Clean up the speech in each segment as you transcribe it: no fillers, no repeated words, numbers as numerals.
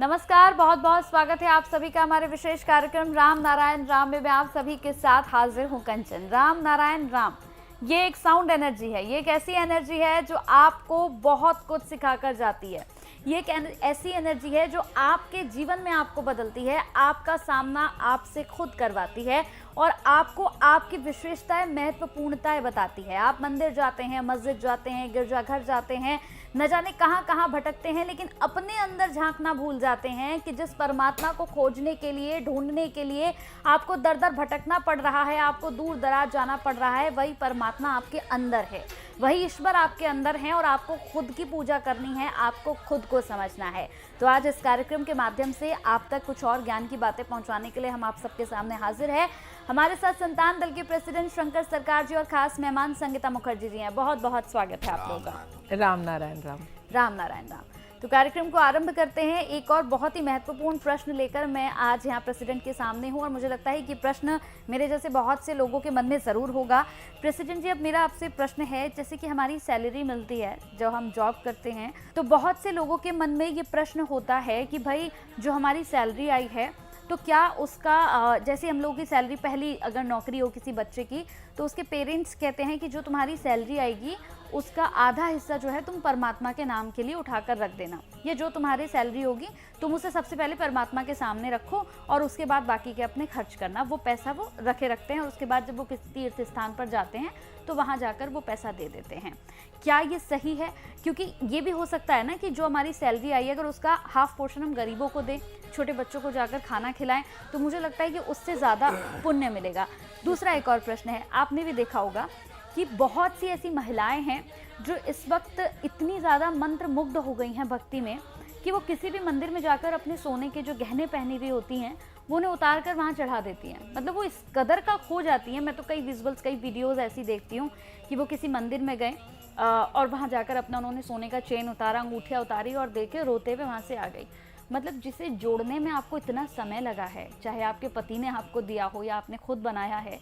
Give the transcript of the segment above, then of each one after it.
नमस्कार, बहुत बहुत स्वागत है आप सभी का हमारे विशेष कार्यक्रम राम नारायण राम में मैं आप सभी के साथ हाजिर हूं कंचन। राम नारायण राम ये एक साउंड एनर्जी है, ये एक ऐसी एनर्जी है जो आपको बहुत कुछ सिखाकर जाती है। ये एक ऐसी एनर्जी है जो आपके जीवन में आपको बदलती है, आपका सामना आपसे खुद करवाती है और आपको आपकी विशेषताएं, महत्वपूर्णताएं बताती है। आप मंदिर जाते हैं, मस्जिद जाते हैं, गिरजाघर जाते हैं, न जाने कहां कहां भटकते हैं, लेकिन अपने अंदर झांकना भूल जाते हैं कि जिस परमात्मा को खोजने के लिए, ढूंढने के लिए आपको दर दर भटकना पड़ रहा है, आपको दूर दराज जाना पड़ रहा है, वही परमात्मा आपके अंदर है, वही ईश्वर आपके अंदर है और आपको खुद की पूजा करनी है, आपको खुद को समझना है। तो आज इस कार्यक्रम के माध्यम से आप तक कुछ और ज्ञान की बातें पहुंचाने के लिए हम आप सबके सामने हाजिर है। हमारे साथ संतान दल के प्रेसिडेंट शंकर सरकार जी और खास मेहमान संगीता मुखर्जी जी हैं। बहुत बहुत स्वागत है आप लोगों का। राम नारायण राम। राम नारायण राम। तो कार्यक्रम को आरंभ करते हैं। एक और बहुत ही महत्वपूर्ण प्रश्न लेकर मैं आज यहाँ प्रेसिडेंट के सामने हूँ और मुझे लगता है कि प्रश्न मेरे जैसे बहुत से लोगों के मन में ज़रूर होगा। प्रेसिडेंट जी, अब मेरा आपसे प्रश्न है, जैसे कि हमारी सैलरी मिलती है जब हम जॉब करते हैं, तो बहुत से लोगों के मन में ये प्रश्न होता है कि भाई जो हमारी सैलरी आई है तो क्या उसका, जैसे हम लोगों की सैलरी पहली अगर नौकरी हो किसी बच्चे की, तो उसके पेरेंट्स कहते हैं कि जो तुम्हारी सैलरी आएगी उसका आधा हिस्सा जो है तुम परमात्मा के नाम के लिए उठाकर रख देना। ये जो तुम्हारी सैलरी होगी तुम उसे सबसे पहले परमात्मा के सामने रखो और उसके बाद बाकी के अपने खर्च करना। वो पैसा वो रखते हैं और उसके बाद जब वो किसी तीर्थ स्थान पर जाते हैं तो वहाँ जाकर वो पैसा दे देते हैं। क्या ये सही है? क्योंकि ये भी हो सकता है ना कि जो हमारी सैलरी आई है अगर उसका हाफ पोर्शन हम गरीबों को दें, छोटे बच्चों को जाकर खाना खिलाएं, तो मुझे लगता है कि उससे ज़्यादा पुण्य मिलेगा। दूसरा एक और प्रश्न है, आपने भी देखा होगा कि बहुत सी ऐसी महिलाएं हैं जो इस वक्त इतनी ज़्यादा मंत्र मुग्ध हो गई हैं भक्ति में कि वो किसी भी मंदिर में जाकर अपने सोने के जो गहने पहनी हुई होती हैं वो उन्हें उतार कर वहाँ चढ़ा देती हैं। मतलब वो इस कदर का खो जाती हैं। मैं तो कई विजुअल्स, कई वीडियोस ऐसी देखती हूँ कि वो किसी मंदिर में गए और वहाँ जाकर अपना उन्होंने सोने का चेन उतारा, अंगूठियाँ उतारी और दे के रोते हुए वहाँ से आ गई। मतलब जिसे जोड़ने में आपको इतना समय लगा है, चाहे आपके पति ने आपको दिया हो या आपने खुद बनाया है,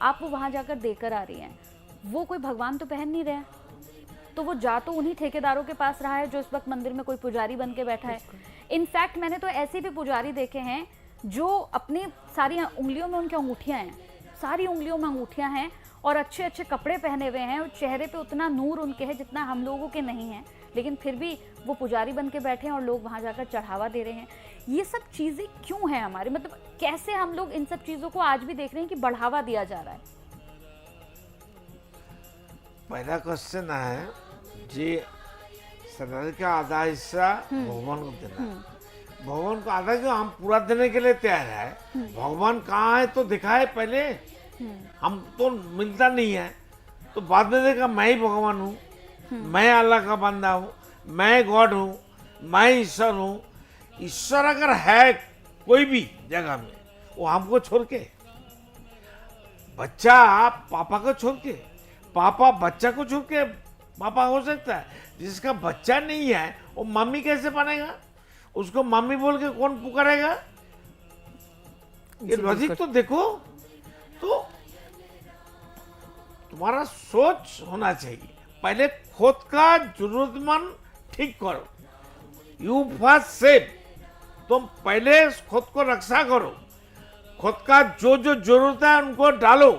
आप वो वहाँ जाकर देकर आ रही हैं। वो कोई भगवान तो पहन नहीं रहा, तो वो जा तो उन्हीं ठेकेदारों के पास रहा है जो इस वक्त मंदिर में कोई पुजारी बन के बैठा है। इनफैक्ट मैंने तो ऐसे भी पुजारी देखे हैं जो अपनी सारी उंगलियों में उनकी अंगूठियाँ हैं, सारी उंगलियों में अंगूठियाँ हैं और अच्छे अच्छे कपड़े पहने हुए हैं और चेहरे पे उतना नूर उनके है जितना हम लोगों के नहीं है, लेकिन फिर भी वो पुजारी बन के बैठे हैं और लोग वहाँ जाकर चढ़ावा दे रहे हैं। ये सब चीज़ें क्यों हैं हमारे, मतलब कैसे हम लोग इन सब चीज़ों को आज भी देख रहे हैं कि बढ़ावा दिया जा रहा है? पहला क्वेश्चन है जी, सैलरी का आधा हिस्सा भगवान को देना। भगवान को आधा क्यों, हम पूरा देने के लिए तैयार है। भगवान कहाँ है तो दिखाए पहले, हम तो मिलता नहीं है तो बाद में देखा मैं ही भगवान हूँ, मैं अल्लाह का बंदा हूँ, मैं गॉड हूँ, मैं ईश्वर हूँ। ईश्वर अगर है कोई भी जगह में, वो हमको छोड़ के, बच्चा पापा को छोड़ के, पापा बच्चा को छोड़ के पापा हो सकता है। जिसका बच्चा नहीं है वो मम्मी कैसे बनेगा? उसको मम्मी बोल के कौन पुकारेगा? ये लॉजिक तो देखो। तो तुम्हारा सोच होना चाहिए, पहले खुद का जरूरतमंद ठीक करो। यू फर्स्ट सेव, तुम पहले खुद को रक्षा करो, खुद का जो जो जरूरत है उनको डालो,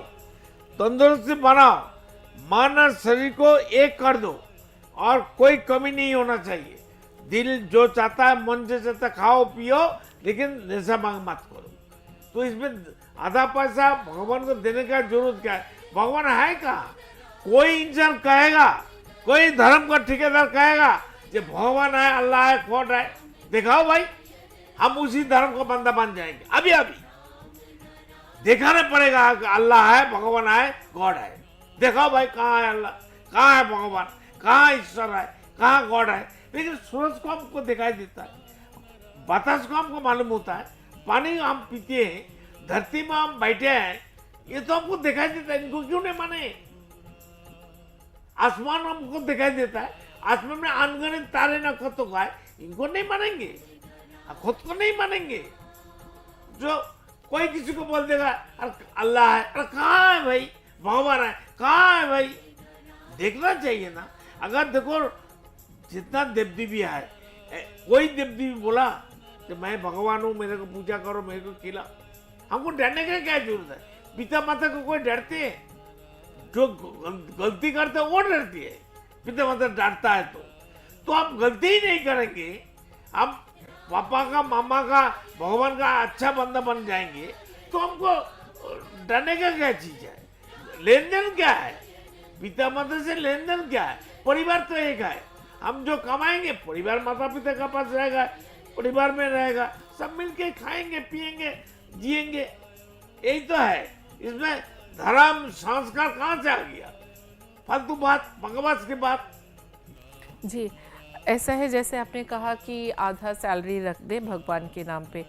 तंदुरुस्ती बनाओ, मन और शरीर को एक कर दो और कोई कमी नहीं होना चाहिए। दिल जो चाहता है, मन से चाहता खाओ पियो, लेकिन नशा मांग मत करो। तो इसमें आधा पैसा भगवान को देने का जरूरत क्या है? भगवान है कहाँ? कोई इंसान कहेगा, कोई धर्म का ठेकेदार कहेगा कि भगवान है, अल्लाह है, गॉड है, दिखाओ भाई, हम उसी धर्म का बंदा बन जाएंगे। अभी अभी दिखाना पड़ेगा कि अल्लाह है, भगवान है, गॉड है। देखो भाई कहाँ है अल्लाह, कहाँ है भगवान, कहाँ ईश्वर है, कहाँ गॉड है। लेकिन सूरज को हमको दिखाई देता है, बतास को हमको मालूम होता है, पानी हम पीते हैं, धरती में हम बैठे हैं, ये तो हमको दिखाई देता है। इनको क्यों नहीं माने? आसमान हमको दिखाई देता है, आसमान में अनगिनत तारे नक्षत्रों का है, इनको नहीं मानेंगे, खुद को नहीं मानेंगे। जो कोई किसी को बोल देगा अरे अल्लाह है, अरे कहाँ है भाई भगवान है, कहाँ है भाई? देखना चाहिए ना। अगर देखो जितना देव देवी है, कोई देव देवी बोला कि मैं भगवान हूँ, मेरे को पूजा करो, मेरे को खिलाओ। हमको डरने की क्या जरूरत है? पिता माता को कोई डरते है? जो गलती करते हैं वो डरती है, पिता माता डांटता है तो आप गलती ही नहीं करेंगे, आप पापा का, मामा का, भगवान का अच्छा बंदा बन जाएंगे, तो हमको डरने का क्या चीज है? लेन देन क्या है? पिता माता से लेन देन क्या है? परिवार तो एक है, हम जो कमाएंगे परिवार माता पिता का पास रहेगा, परिवार में रहेगा, सब मिलके खाएंगे, पिएंगे, जिएंगे, यही तो है। इसमें धर्म संस्कार कहाँ से आ गया? फालतू बात, बकवास की बात। जी, ऐसा है जैसे आपने कहा कि आधा सैलरी रख दे भगवान के नाम पे।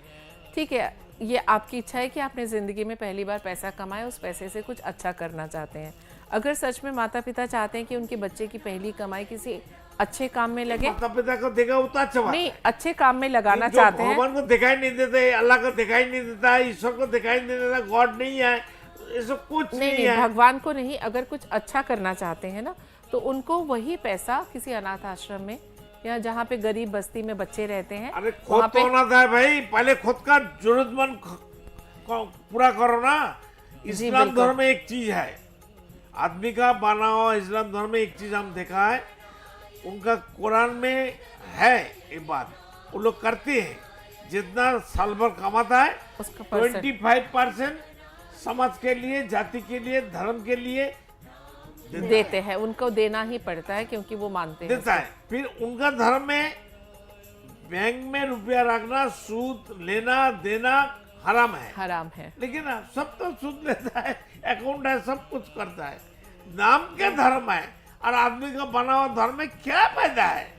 ठीक है, ये आपकी इच्छा है कि आपने ज़िंदगी में पहली बार पैसा कमाया, उस पैसे से कुछ अच्छा करना चाहते हैं। अगर सच में माता पिता चाहते हैं कि उनके बच्चे की पहली कमाई किसी अच्छे काम में लगे, माता पिता को देखा वो तो अच्छा बात नहीं है। अच्छे काम में लगाना जो चाहते हैं, भगवान को दिखाई नहीं देते, अल्लाह को दिखाई नहीं देता, ईश्वर को दिखाई नहीं देता, गॉड नहीं है, ये सब कुछ नहीं है। भगवान को नहीं, अगर कुछ अच्छा करना चाहते हैं ना, तो उनको वही पैसा किसी अनाथ आश्रम में या जहाँ पे गरीब बस्ती में बच्चे रहते हैं, अरे खुद वहाँ तो होना था भाई, पहले खुद का जरूरतमंद पूरा करो ना। इस्लाम बिल्कुल। धर्म में एक चीज है, आदमी का बना हुआ इस्लाम धर्म में एक चीज हम देखा है, उनका कुरान में है ये बात, वो लोग करते हैं, जितना साल भर कमाता है उसका परसेंट 25% समाज के लिए, जाति के लिए, धर्म के लिए देते हैं, उनको देना ही पड़ता है क्योंकि वो मानते हैं। देता है। फिर उनका धर्म में बैंक में रुपया रखना, सूद लेना देना हराम है, हराम है। लेकिन सब तो सूद लेता है, अकाउंट है, सब कुछ करता है, नाम के धर्म है, और आदमी का बना हुआ धर्म में क्या फायदा है?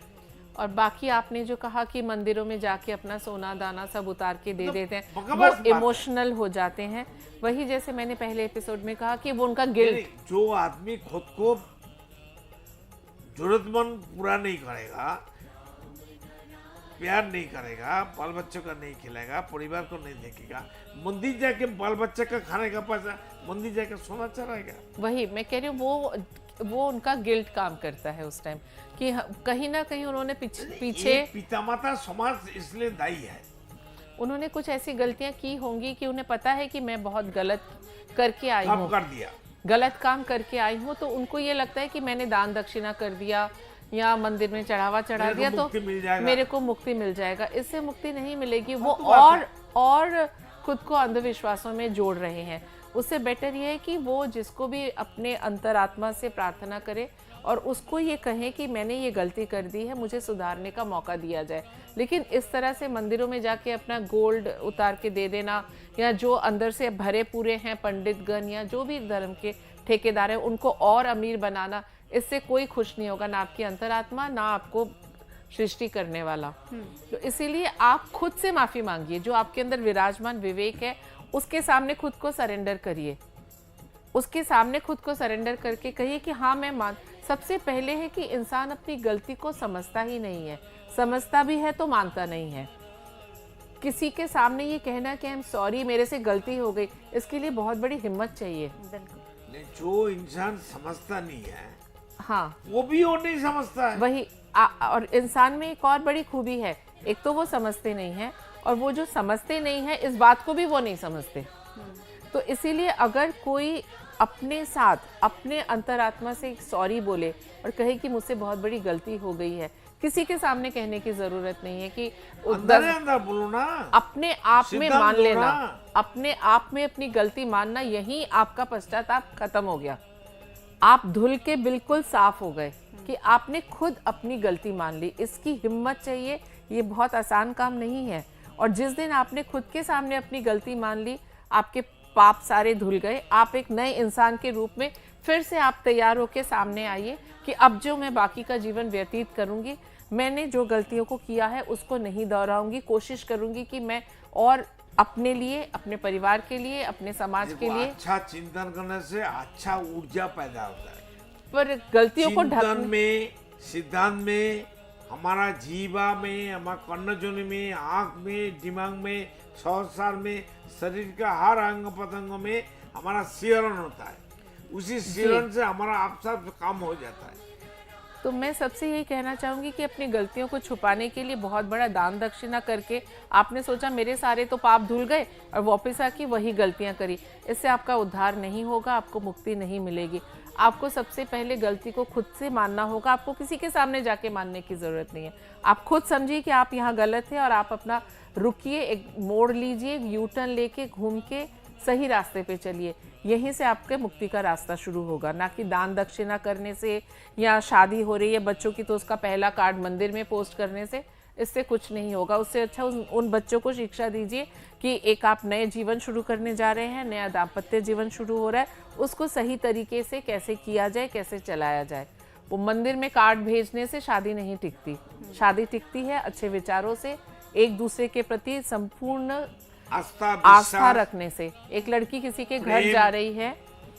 और बाकी आपने जो कहा कि मंदिरों में जाके अपना सोना दाना सब उतार के दे देते हैं, बकवास वो बात है। इमोशनल हो जाते हैं। वही जैसे मैंने पहले एपिसोड में कहा कि वो उनका गिल्ट, जो आदमी खुद को जरूरतमंद पूरा नहीं करेगा, प्यार नहीं करेगा, बाल बच्चों का नहीं खिलाएगा, परिवार को नहीं देखेगा, मंदिर जाके बाल बच्चे का खाने का पैसा मंदिर जाके सोना चढ़ाएगा। वही मैं कह रही हूँ, वो उनका गिल्ट काम करता है उस टाइम कि कहीं ना कहीं उन्होंने पीछे ये पिता माता समाज इसलिए दायी है। उन्होंने कुछ ऐसी गलतियां की होंगी कि उन्हें पता है कि मैं बहुत गलत करके आई अब हूँ, कर दिया, गलत काम करके आई हूँ, तो उनको ये लगता है कि मैंने दान दक्षिणा कर दिया या मंदिर में चढ़ावा चढ़ा दिया तो मेरे को मुक्ति मिल जाएगा। इससे मुक्ति नहीं मिलेगी, वो और खुद को अंधविश्वासों में जोड़ रहे हैं। उससे बेटर ये है कि वो जिसको भी अपने अंतरात्मा से प्रार्थना करे और उसको ये कहें कि मैंने ये गलती कर दी है, मुझे सुधारने का मौका दिया जाए। लेकिन इस तरह से मंदिरों में जाके अपना गोल्ड उतार के दे देना, या जो अंदर से भरे पूरे हैं पंडितगण या जो भी धर्म के ठेकेदार हैं उनको और अमीर बनाना, इससे कोई खुश नहीं होगा, ना आपकी अंतरात्मा ना आपको सृष्टि करने वाला। तो इसीलिए आप खुद से माफी मांगिए, जो आपके अंदर विराजमान विवेक है उसके सामने खुद को सरेंडर करिए, उसके सामने खुद को सरेंडर करके कहिए कि हाँ मैं मान। सबसे पहले है कि इंसान अपनी गलती को समझता ही नहीं है, समझता भी है तो मानता नहीं है। किसी के सामने ये कहना कि आई एम सॉरी, मेरे से गलती हो गई, इसके लिए बहुत बड़ी हिम्मत चाहिए। नहीं, जो इंसान समझता नहीं है हाँ, वो भी वो नहीं समझता है। वही और इंसान में एक और बड़ी खूबी है, एक तो वो समझते नहीं है, और वो जो समझते नहीं है इस बात को भी वो नहीं समझते। तो इसीलिए अगर कोई अपने साथ अपने अंतरात्मा से सॉरी बोले और कहे कि मुझसे बहुत बड़ी गलती हो गई है, किसी के सामने कहने की जरूरत नहीं है कि अंदर बोलो ना, अपने आप में सिद्धांत मान दो लेना, ना। अपने आप में अपनी गलती मानना, यही आपका पश्चाताप खत्म हो गया। आप धुल के बिल्कुल साफ हो गए कि आपने खुद अपनी गलती मान ली। इसकी हिम्मत चाहिए, ये बहुत आसान काम नहीं है। और जिस दिन आपने खुद के सामने अपनी गलती मान ली, आपके पाप सारे धुल गए, आप एक नए इंसान के रूप में फिर से आप तैयार होकर सामने आइए कि अब जो मैं बाकी का जीवन व्यतीत करूंगी, मैंने जो गलतियों को किया है उसको नहीं दोहराऊंगी, कोशिश करूंगी कि मैं और अपने लिए, अपने परिवार के लिए, अपने समाज के लिए। अच्छा चिंतन करने से अच्छा ऊर्जा पैदा होता है, पर गलतियों को चिंतन में, सिद्धांत में, हमारा जीवा में, हमारा कर्णजोनि में, आँख में, दिमाग में, सहस्रार में, शरीर का हर अंग पतंग में हमारा सीरण होता है। उसी सीरण से हमारा आप सब काम हो जाता है। तो मैं सबसे यही कहना चाहूँगी कि अपनी गलतियों को छुपाने के लिए बहुत बड़ा दान दक्षिणा करके आपने सोचा मेरे सारे तो पाप धुल गए और वापस आके वही गलतियाँ करी, इससे आपका उद्धार नहीं होगा, आपको मुक्ति नहीं मिलेगी। आपको सबसे पहले गलती को खुद से मानना होगा, आपको किसी के सामने जाके मानने की ज़रूरत नहीं है। आप खुद समझिए कि आप यहाँ गलत है और आप अपना रुकिए, एक मोड़ लीजिए, यू टर्न लेके घूम के सही रास्ते पे चलिए। यहीं से आपके मुक्ति का रास्ता शुरू होगा, ना कि दान दक्षिणा करने से या शादी हो रही है बच्चों की तो उसका पहला कार्ड मंदिर में पोस्ट करने से, इससे कुछ नहीं होगा। उससे अच्छा उन बच्चों को शिक्षा दीजिए कि एक आप नए जीवन शुरू करने जा रहे हैं, नया दाम्पत्य जीवन शुरू हो रहा है, उसको सही तरीके से कैसे किया जाए, कैसे चलाया जाए। वो मंदिर में कार्ड भेजने से शादी नहीं टिकती, शादी टिकती है अच्छे विचारों से, एक दूसरे के प्रति संपूर्ण आस्था रखने से। एक लड़की किसी के घर जा रही है,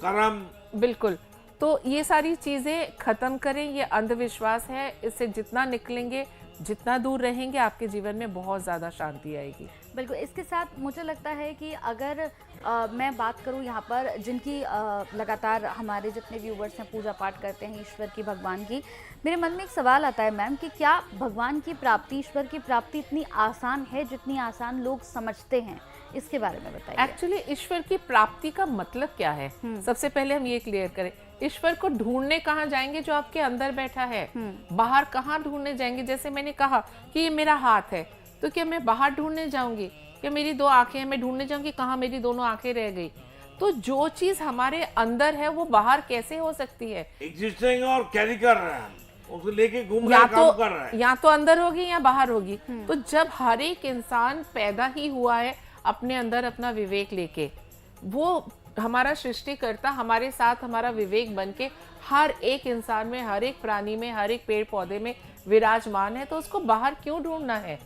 कर्म, बिल्कुल, तो ये सारी चीजें खत्म करें, ये अंधविश्वास है, इससे जितना निकलेंगे, जितना दूर रहेंगे, आपके जीवन में बहुत ज़्यादा शांति आएगी। बिल्कुल। इसके साथ मुझे लगता है कि अगर मैं बात करूं यहाँ पर जिनकी लगातार हमारे जितने व्यूवर्स हैं पूजा पाठ करते हैं ईश्वर की, भगवान की, मेरे मन में एक सवाल आता है मैम कि क्या भगवान की प्राप्ति, ईश्वर की प्राप्ति इतनी आसान है जितनी आसान लोग समझते हैं? इसके बारे में बताइए। एक्चुअली ईश्वर की प्राप्ति का मतलब क्या है, सबसे पहले हम ये क्लियर करें। ईश्वर को ढूंढने कहाँ जाएंगे? जो आपके अंदर बैठा है। बाहर कहाँ ढूंढने जाएंगे? जैसे मैंने कहा कि ये मेरा हाथ है, तो क्या मैं बाहर ढूंढने जाऊंगी? क्या मेरी दो आंखें हैं, मैं ढूंढने जाऊंगी कहाँ मेरी दोनों आंखें रह गई? तो जो चीज हमारे अंदर है वो बाहर कैसे हो सकती है? एग्जिस्टिंग और कैरी कर रहे हैं, उसको लेके घूम रहे हैं, काम कर रहे हैं। या तो अंदर होगी या बाहर होगी। तो जब हर एक इंसान पैदा ही हुआ है अपने अंदर अपना विवेक लेके, वो हमारा सृष्टिकर्ता हमारे साथ हमारा विवेक बन के हर एक इंसान में, हर एक प्राणी में, हर एक पेड़ पौधे में विराजमान है, तो उसको बाहर क्यों ढूंढना है?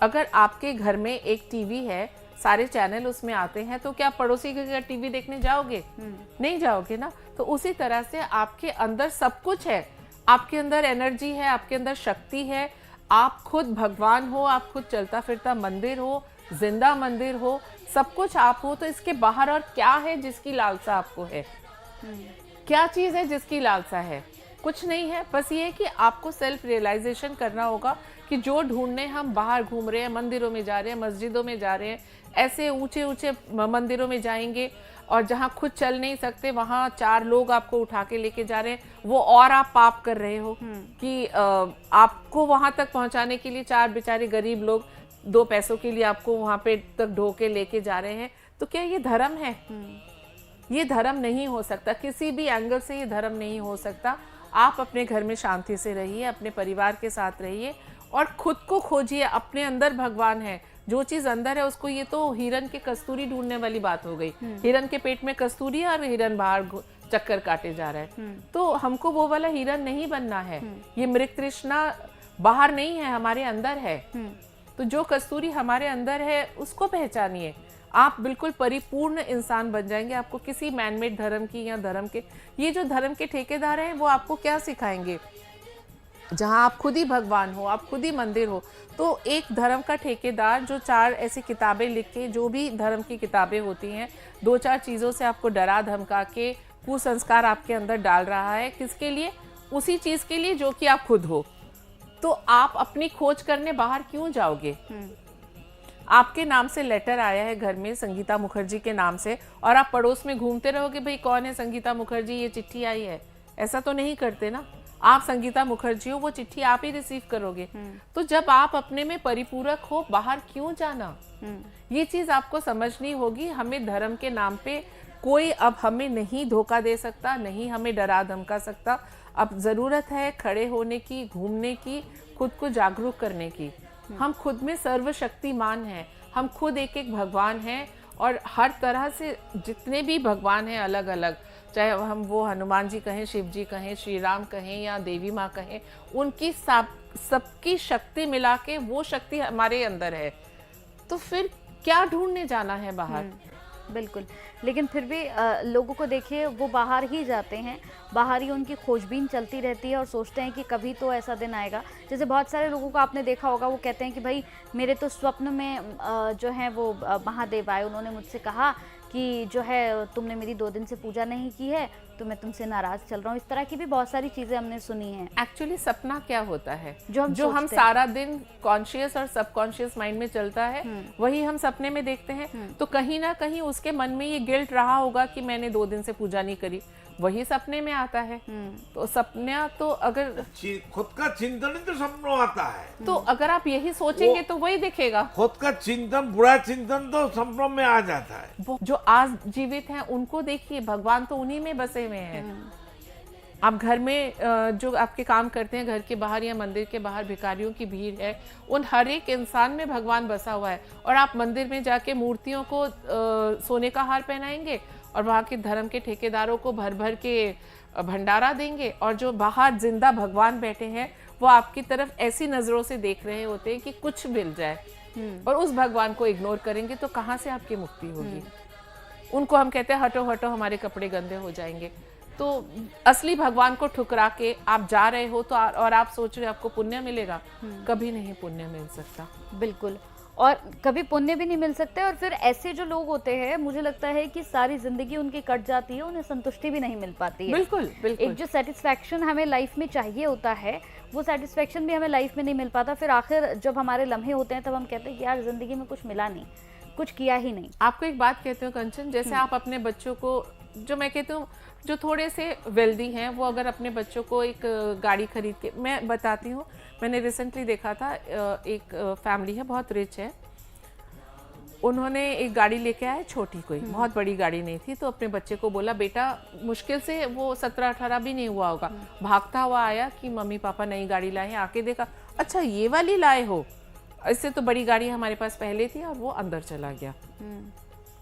अगर आपके घर में एक टीवी है, सारे चैनल उसमें आते हैं, तो क्या पड़ोसी के घर टीवी देखने जाओगे? नहीं जाओगे ना। तो उसी तरह से आपके अंदर सब कुछ है, आपके अंदर एनर्जी है, आपके अंदर शक्ति है, आप खुद भगवान हो, आप खुद चलता फिरता मंदिर हो, जिंदा मंदिर हो, सब कुछ आप हो। तो इसके बाहर और क्या है जिसकी लालसा आपको है? क्या चीज है जिसकी लालसा है? कुछ नहीं है। बस ये है कि आपको सेल्फ रियलाइजेशन करना होगा कि जो ढूंढने हम बाहर घूम रहे हैं, मंदिरों में जा रहे हैं, मस्जिदों में जा रहे हैं, ऐसे ऊंचे ऊंचे मंदिरों में जाएंगे और जहाँ खुद चल नहीं सकते वहाँ 4 लोग आपको उठा के लेके जा रहे हैं, वो और आप पाप कर रहे हो कि आपको वहाँ तक पहुँचाने के लिए 4 बेचारे गरीब लोग 2 पैसों के लिए आपको वहाँ पे तक ढो के लेके जा रहे हैं। तो क्या ये धर्म है? ये धर्म नहीं हो सकता, किसी भी एंगल से ये धर्म नहीं हो सकता। आप अपने घर में शांति से रहिए, अपने परिवार के साथ रहिए और खुद को खोजिए। अपने अंदर भगवान है, जो चीज अंदर है उसको, ये तो हिरन के कस्तूरी ढूंढने वाली बात हो गई। हिरन के पेट में कस्तूरी है और हिरन बाहर चक्कर काटे जा रहा है। तो हमको वो वाला हिरन नहीं बनना है। ये मृग तृष्णा बाहर नहीं है, हमारे अंदर है। तो जो कस्तूरी हमारे अंदर है उसको पहचानिए, आप बिल्कुल परिपूर्ण इंसान बन जाएंगे। आपको किसी मैनमेड धर्म की या धर्म के, ये जो धर्म के ठेकेदार हैं वो आपको क्या सिखाएंगे? जहाँ आप खुद ही भगवान हो, आप खुद ही मंदिर हो। तो एक धर्म का ठेकेदार जो 4 ऐसी किताबें लिख के, जो भी धर्म की किताबें होती हैं, 2-4 चीज़ों से आपको डरा धमका के कुसंस्कार आपके अंदर डाल रहा है। किसके लिए? उसी चीज़ के लिए जो कि आप खुद हो। तो आप अपनी खोज करने बाहर क्यों जाओगे? आपके नाम से लेटर आया है घर में संगीता मुखर्जी के नाम से, और आप पड़ोस में घूमते रहोगे भाई कौन है संगीता मुखर्जी, ये चिट्ठी आई है। ऐसा तो नहीं करते ना। आप संगीता मुखर्जी हो, वो चिट्ठी आप ही रिसीव करोगे। तो जब आप अपने में परिपूरक हो, बाहर क्यों जाना? ये चीज आपको समझनी होगी। हमें धर्म के नाम पे कोई अब हमें नहीं धोखा दे सकता, नहीं हमें डरा धमका सकता। अब जरूरत है खड़े होने की, घूमने की, खुद को जागरूक करने की। हम खुद में सर्वशक्तिमान हैं, हम खुद एक एक भगवान हैं, और हर तरह से जितने भी भगवान हैं अलग अलग, चाहे हम वो हनुमान जी कहें, शिव जी कहें, श्री राम कहें या देवी माँ कहें, उनकी सबकी शक्ति मिला के वो शक्ति हमारे अंदर है। तो फिर क्या ढूंढने जाना है बाहर? बिल्कुल। लेकिन फिर भी लोगों को देखिए, वो बाहर ही जाते हैं, बाहर ही उनकी खोजबीन चलती रहती है और सोचते हैं कि कभी तो ऐसा दिन आएगा। जैसे बहुत सारे लोगों को आपने देखा होगा, वो कहते हैं कि भाई मेरे तो स्वप्न में जो है वो महादेव आए, उन्होंने मुझसे कहा कि जो है तुमने मेरी 2 दिन से पूजा नहीं की है तो मैं तुमसे नाराज चल रहा हूँ। इस तरह की भी बहुत सारी चीजें हमने सुनी हैं। एक्चुअली सपना क्या होता है, जो हम हम सोचते हैं। सारा दिन कॉन्शियस और सबकॉन्शियस माइंड में चलता है, वही हम सपने में देखते हैं। तो कहीं ना कहीं उसके मन में ये गिल्ट रहा होगा कि मैंने 2 दिन से पूजा नहीं करी, वही सपने में आता है। तो सपना तो अगर खुद का चिंतन ही तो सपनों आता है। तो अगर आप यही सोचेंगे तो वही दिखेगा। खुद का चिंतन, बुरा चिंतन तो सपनों में आ जाता है। जो आज जीवित हैं उनको देखिए, भगवान तो उन्हीं में बसे हुए हैं। आप घर में जो आपके काम करते हैं, घर के बाहर या मंदिर के बाहर भिखारियों की भीड़ है, उन हर एक इंसान में भगवान बसा हुआ है। और आप मंदिर में जाके मूर्तियों को सोने का हार पहनाएंगे और वहाँ के धर्म के ठेकेदारों को भर भर के भंडारा देंगे, और जो बाहर जिंदा भगवान बैठे हैं वो आपकी तरफ ऐसी नजरों से देख रहे होते हैं कि कुछ मिल जाए, और उस भगवान को इग्नोर करेंगे तो कहाँ से आपकी मुक्ति होगी। उनको हम कहते हैं हटो हटो हमारे कपड़े गंदे हो जाएंगे। तो असली भगवान को ठुकरा के आप जा रहे हो तो और आप सोच रहे हो आपको पुण्य मिलेगा, कभी नहीं पुण्य मिल सकता। बिल्कुल, और कभी पुण्य भी नहीं मिल सकते। और फिर ऐसे जो लोग होते हैं, मुझे लगता है कि सारी जिंदगी उनकी कट जाती है, उन्हें संतुष्टि भी नहीं मिल पाती है। बिल्कुल बिल्कुल। एक जो सेटिस्फैक्शन हमें लाइफ में चाहिए होता है, वो सेटिस्फैक्शन भी हमें लाइफ में नहीं मिल पाता। फिर आखिर जब हमारे लम्हे होते हैं तब हम कहते हैं कि यार जिंदगी में कुछ मिला नहीं, कुछ किया ही नहीं। आपको एक बात कहती हूँ कंचन, जैसे आप अपने बच्चों को, जो मैं कहती हूँ जो थोड़े से वेल्दी हैं, वो अगर अपने बच्चों को एक गाड़ी खरीद के, मैं बताती हूँ, मैंने रिसेंटली देखा था, एक फैमिली है बहुत रिच है, उन्होंने एक गाड़ी लेके आए छोटी, कोई बहुत बड़ी गाड़ी नहीं थी। तो अपने बच्चे को बोला, बेटा, मुश्किल से वो 17-18 भी नहीं हुआ होगा, भागता हुआ आया कि मम्मी पापा नई गाड़ी लाए हैं। आके देखा, अच्छा ये वाली लाए हो, इससे तो बड़ी गाड़ी हमारे पास पहले थी, और वो अंदर चला गया।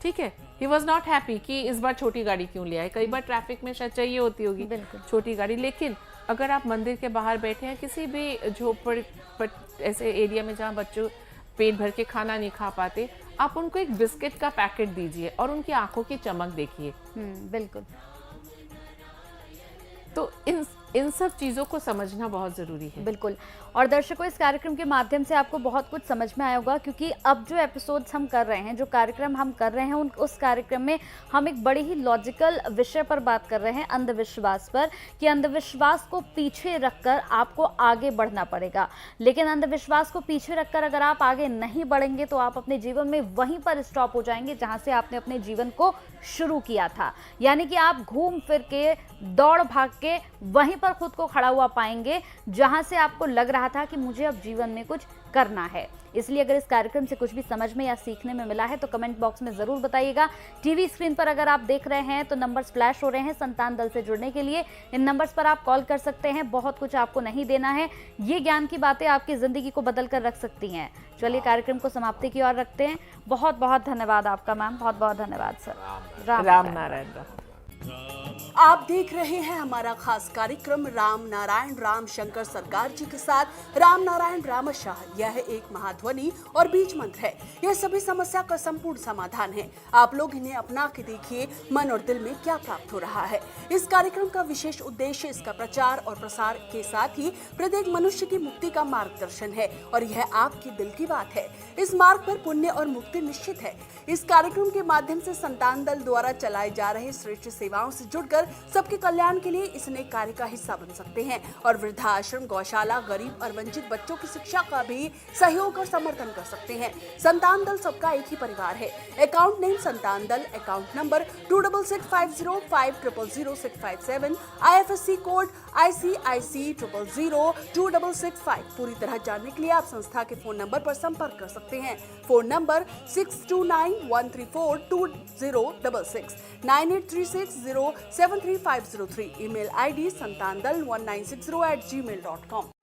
ठीक है, ही वॉज नॉट हैप्पी कि इस बार छोटी गाड़ी क्यों ले आए। कई बार ट्रैफिक में शायद चाहिए होती होगी छोटी गाड़ी, लेकिन अगर आप मंदिर के बाहर बैठे हैं, किसी भी झोपड़ ऐसे एरिया में जहाँ बच्चों पेट भर के खाना नहीं खा पाते, आप उनको एक बिस्किट का पैकेट दीजिए और उनकी आंखों की चमक देखिए। बिल्कुल। तो इन सब चीज़ों को समझना बहुत ज़रूरी है। बिल्कुल। और दर्शकों, इस कार्यक्रम के माध्यम से आपको बहुत कुछ समझ में आया होगा, क्योंकि अब जो एपिसोड्स हम कर रहे हैं, जो कार्यक्रम हम कर रहे हैं, उस कार्यक्रम में हम एक बड़ी ही लॉजिकल विषय पर बात कर रहे हैं, अंधविश्वास पर, कि अंधविश्वास को पीछे रखकर आपको आगे बढ़ना पड़ेगा। लेकिन अंधविश्वास को पीछे रखकर अगर आप आगे नहीं बढ़ेंगे तो आप अपने जीवन में वहीं पर स्टॉप हो जाएंगे जहाँ से आपने अपने जीवन को शुरू किया था। यानी कि आप घूम फिर के, दौड़ भाग के वहीं पर खुद को खड़ा हुआ पाएंगे जहां से आपको लग रहा था कि मुझे अब जीवन में कुछ करना है। इसलिए अगर इस कार्यक्रम से कुछ भी समझ में या सीखने में मिला है तो कमेंट बॉक्स में जरूर बताइएगा। टीवी स्क्रीन पर अगर आप देख रहे हैं तो नंबर्स फ्लैश हो रहे हैं संतान दल से जुड़ने के लिए। इन नंबर्स पर आप कॉल कर सकते हैं। बहुत कुछ आपको नहीं देना है, ये ज्ञान की बातें आपकी जिंदगी को बदल कर रख सकती हैं। चलिए कार्यक्रम को समाप्ति की ओर रखते हैं। बहुत बहुत धन्यवाद आपका मैम, बहुत बहुत धन्यवाद सर। राम नारायण। आप देख रहे हैं हमारा खास कार्यक्रम राम नारायण राम शंकर सरकार जी के साथ राम नारायण रामशाह। यह एक महाध्वनि और बीज मंत्र है। यह सभी समस्या का संपूर्ण समाधान है। आप लोग इन्हें अपना के देखिए, मन और दिल में क्या प्राप्त हो रहा है। इस कार्यक्रम का विशेष उद्देश्य इसका प्रचार और प्रसार के साथ ही प्रत्येक मनुष्य की मुक्ति का मार्गदर्शन है, और यह आपकी दिल की बात है। इस मार्ग पर पुण्य और मुक्ति निश्चित है। इस कार्यक्रम के माध्यम से संतान दल द्वारा चलाए जा रहे श्रेष्ठ सेवाओं से जुड़कर सबके कल्याण के लिए इस नेक कार्य का हिस्सा बन सकते हैं, और वृद्धाश्रम, गौशाला, गरीब और वंचित बच्चों की शिक्षा का भी सहयोग और समर्थन कर सकते हैं। संतान दल सबका एक ही परिवार है। अकाउंट नेम संतान दल, account number 266505000657, IFSC code ICIC 000265। पूरी तरह जानने के लिए आप संस्था के फोन नंबर पर संपर्क कर सकते हैं। Phone number 6291342066, 9836073503। Email ID santandal1960@gmail.com।